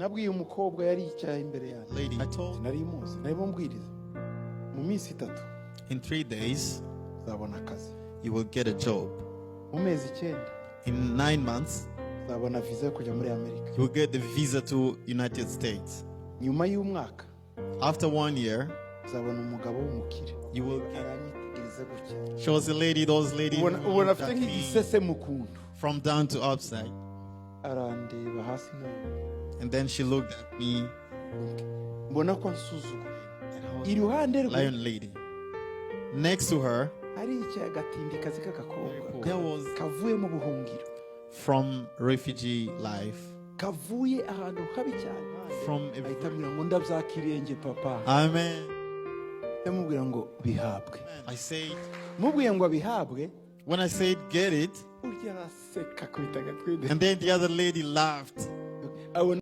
nabwiye umukobwa yari yicaye imbere yanjye. Lady, I told Nari muzi, nari mbwiriza. Mu minsi 3 in 3 days uzabona akazi. you will get a job. Mu mezi 9 In 9 months uzabona visa yo kujya muri Amerika. you will get the visa to United States. Nyuma y'umwaka After 1 year uzabona umugabo w'umukire. you will get. Aranyitegereza gutya. She was a lady, those ladies who Ubona looked afite at me nk'igisese mu kuntu. from down to upside. Arandeba hasi no. And then she looked at me, Mbona ko nsuzugura. and I was Iruhande rwe lion lady. Next to her, hari gatindi kazi k'agakobwa. there was Kavuye mu buhungiro. from refugee life, Kavuye ahantu habi cyane. from a Ahita ambwira ngo ndabyakiriye nge papa. Amen. Yamubwira ngo bihabwe. I said, Mubwiye ngo bihabwe. when I said get it, Urya araseka kubita agatwende. and then the other lady laughed. Abona